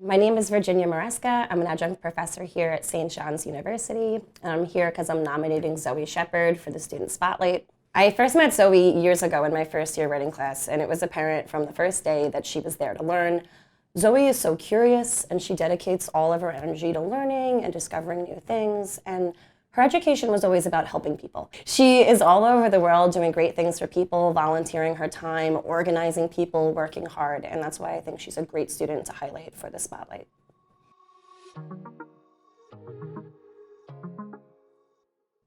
My name is Virginia Maresca. I'm an adjunct professor here at St. John's University, and I'm here because I'm nominating Zoe Sheppard for the Student Spotlight. I first met Zoe years ago in my first year writing class, and it was apparent from the first day that she was there to learn. Zoe is so curious, and she dedicates all of her energy to learning and discovering new things, and her education was always about helping people. She is all over the world doing great things for people, volunteering her time, organizing people, working hard, and that's why I think she's a great student to highlight for the Spotlight.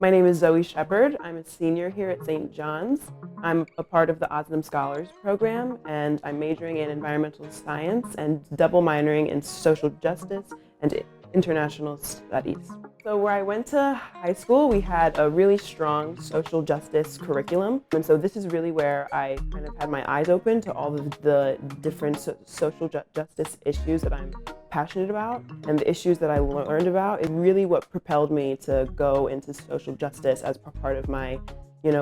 My name is Zoe Sheppard. I'm a senior here at St. John's. I'm a part of the Ozanam Scholars program, and I'm majoring in environmental science and double minoring in social justice and international studies. So where I went to high school, we had a really strong social justice curriculum. And so this is really where I kind of had my eyes open to all of the different social justice issues that I'm passionate about, and the issues that I learned about is really what propelled me to go into social justice as part of my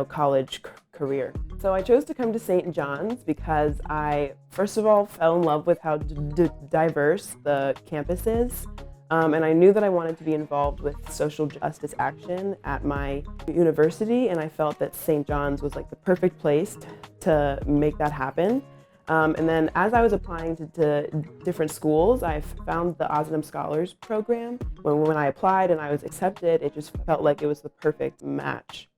college career. So I chose to come to St. John's because I, first of all, fell in love with how diverse the campus is. And I knew that I wanted to be involved with social justice action at my university, and I felt that St. John's was like the perfect place to make that happen. And then as I was applying to different schools, I found the Ozanam Scholars program. When I applied and I was accepted, it just felt like it was the perfect match.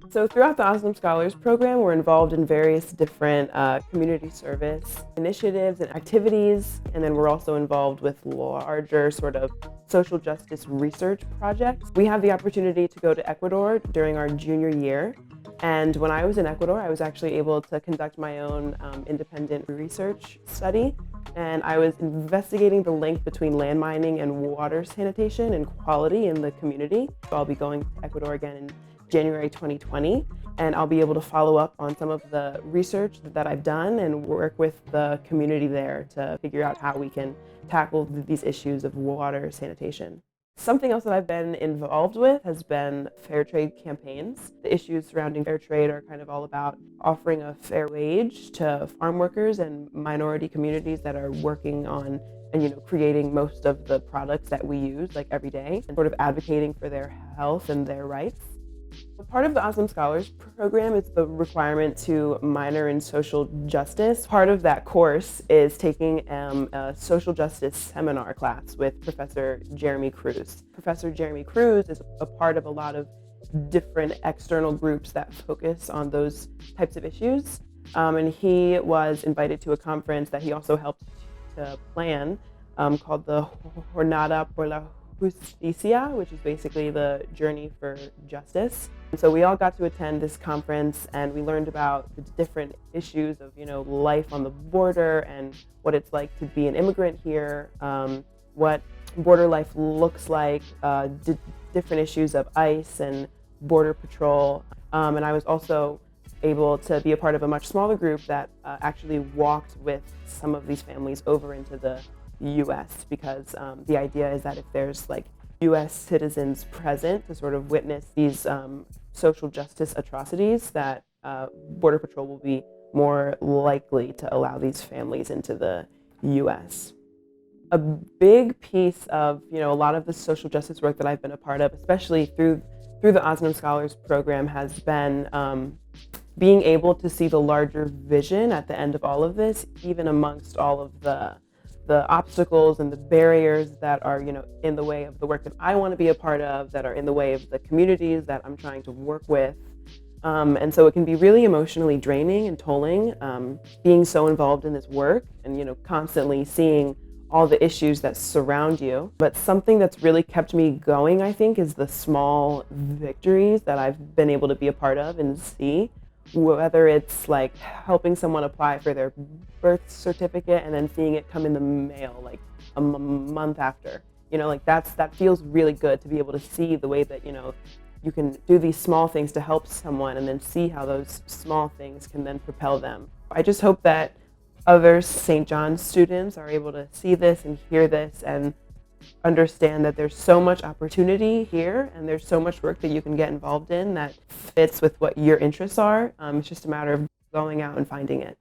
So throughout the Ozanam Scholars program, we're involved in various different community service initiatives and activities, and then we're also involved with larger sort of social justice research projects. We have the opportunity to go to Ecuador during our junior year, and when I was in Ecuador, I was actually able to conduct my own independent research study, and I was investigating the link between land mining and water sanitation and quality in the community. So I'll be going to Ecuador again in January 2020, and I'll be able to follow up on some of the research that I've done and work with the community there to figure out how we can tackle these issues of water sanitation. Something else that I've been involved with has been fair trade campaigns. The issues surrounding fair trade are kind of all about offering a fair wage to farm workers and minority communities that are working on and creating most of the products that we use like every day, and sort of advocating for their health and their rights. Part of the Ozanam Scholars program is the requirement to minor in social justice. Part of that course is taking a social justice seminar class with Professor Jeremy Cruz. Professor Jeremy Cruz is a part of a lot of different external groups that focus on those types of issues. And he was invited to a conference that he also helped to plan called the Jornada por la Justicia, which is basically the journey for justice. And so we all got to attend this conference, and we learned about the different issues of life on the border and what it's like to be an immigrant here, what border life looks like, different issues of ICE and border patrol. And I was also able to be a part of a much smaller group that actually walked with some of these families over into the U.S. because the idea is that if there's U.S. citizens present to sort of witness these social justice atrocities, that Border Patrol will be more likely to allow these families into the U.S. A big piece of a lot of the social justice work that I've been a part of, especially through the Ozanam Scholars program, has been being able to see the larger vision at the end of all of this, even amongst all of the obstacles and the barriers that are, in the way of the work that I want to be a part of, that are in the way of the communities that I'm trying to work with. And so it can be really emotionally draining and tolling, being so involved in this work and, constantly seeing all the issues that surround you. But something that's really kept me going, I think, is the small victories that I've been able to be a part of and see. Whether it's helping someone apply for their birth certificate and then seeing it come in the mail a month after, that feels really good to be able to see the way that, you can do these small things to help someone and then see how those small things can then propel them. I just hope that other St. John's students are able to see this and hear this and understand that there's so much opportunity here and there's so much work that you can get involved in that fits with what your interests are. It's just a matter of going out and finding it.